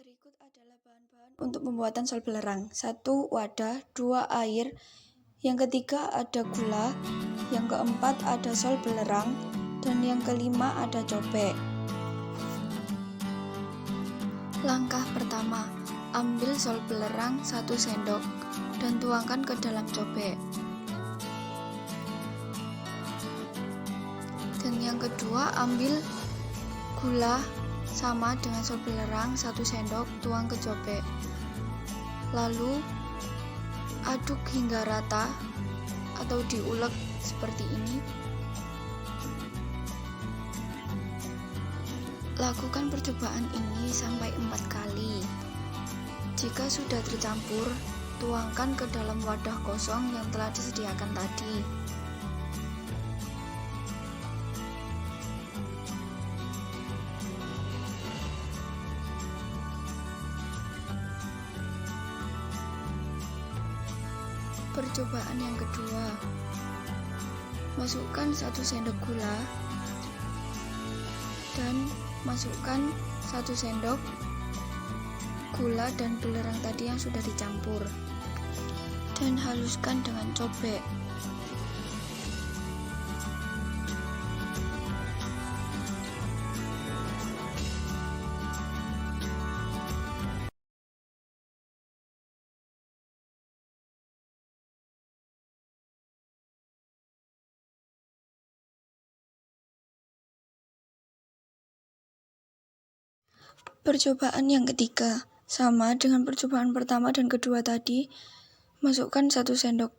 Berikut adalah bahan-bahan untuk pembuatan sol belerang. 1 wadah, 2 air, yang ketiga ada gula, yang keempat ada sol belerang, dan yang kelima ada cobek. Langkah pertama, ambil sol belerang 1 sendok dan tuangkan ke dalam cobek. Dan yang kedua, ambil gula sama dengan sol belerang 1 sendok, tuang ke cobek. Lalu aduk hingga rata atau diulek seperti ini. Lakukan percobaan ini sampai 4 kali. Jika sudah tercampur, tuangkan ke dalam wadah kosong yang telah disediakan tadi. Percobaan yang kedua, masukkan 1 sendok gula dan masukkan 1 sendok gula dan belerang tadi yang sudah dicampur dan haluskan dengan cobek. Percobaan yang ketiga, sama dengan percobaan pertama dan kedua tadi, masukkan 1 sendok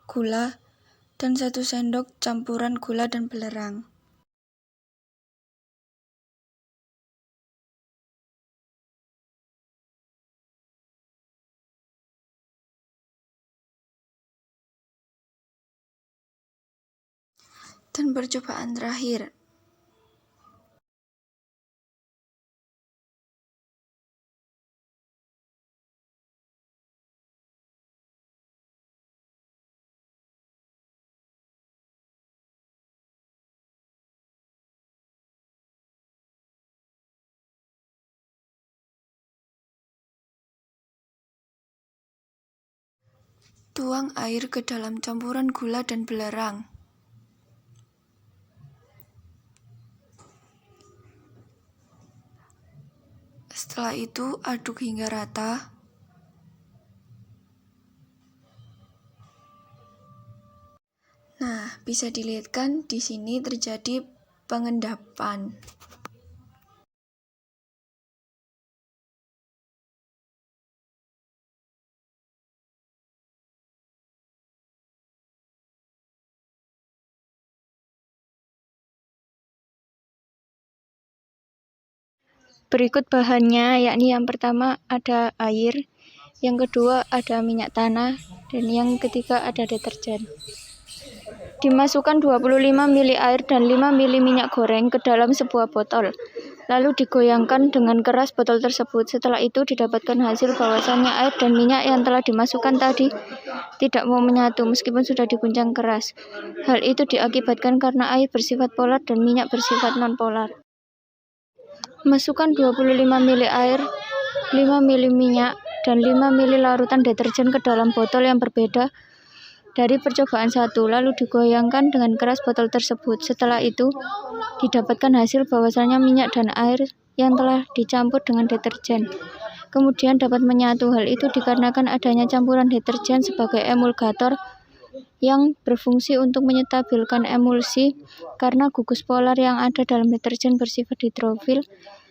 gula dan 1 sendok campuran gula dan belerang. Dan percobaan terakhir, tuang air ke dalam campuran gula dan belerang. Setelah itu, aduk hingga rata. Nah, bisa dilihatkan di sini terjadi pengendapan. Berikut bahannya, yakni yang pertama ada air, yang kedua ada minyak tanah, dan yang ketiga ada deterjen. Dimasukkan 25 ml air dan 5 ml minyak goreng ke dalam sebuah botol. Lalu digoyangkan dengan keras botol tersebut. Setelah itu didapatkan hasil bahwasannya air dan minyak yang telah dimasukkan tadi tidak mau menyatu meskipun sudah diguncang keras. Hal itu diakibatkan karena air bersifat polar dan minyak bersifat non-polar. Masukkan 25 ml air, 5 ml minyak, dan 5 ml larutan deterjen ke dalam botol yang berbeda dari percobaan 1, lalu digoyangkan dengan keras botol tersebut. Setelah itu, didapatkan hasil bahwasanya minyak dan air yang telah dicampur dengan deterjen kemudian dapat menyatu. Hal itu dikarenakan adanya campuran deterjen sebagai emulgator yang berfungsi untuk menstabilkan emulsi karena gugus polar yang ada dalam deterjen bersifat hidrofil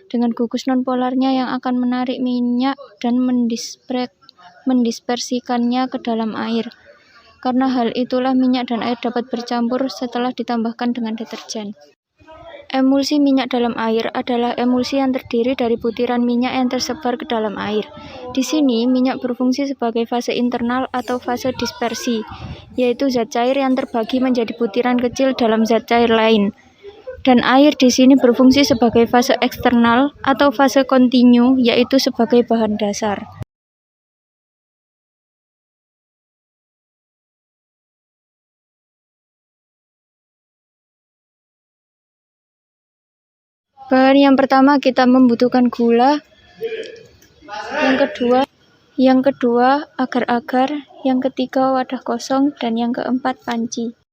dengan gugus non-polarnya yang akan menarik minyak dan mendispersikannya ke dalam air. Karena hal itulah minyak dan air dapat bercampur setelah ditambahkan dengan deterjen. Emulsi minyak dalam air adalah emulsi yang terdiri dari butiran minyak yang tersebar ke dalam air. Di sini, minyak berfungsi sebagai fase internal atau fase dispersi, yaitu zat cair yang terbagi menjadi butiran kecil dalam zat cair lain. Dan air di sini berfungsi sebagai fase eksternal atau fase kontinu, yaitu sebagai bahan dasar. Bahan yang pertama kita membutuhkan gula Yang kedua agar-agar, yang ketiga wadah kosong, dan yang keempat panci.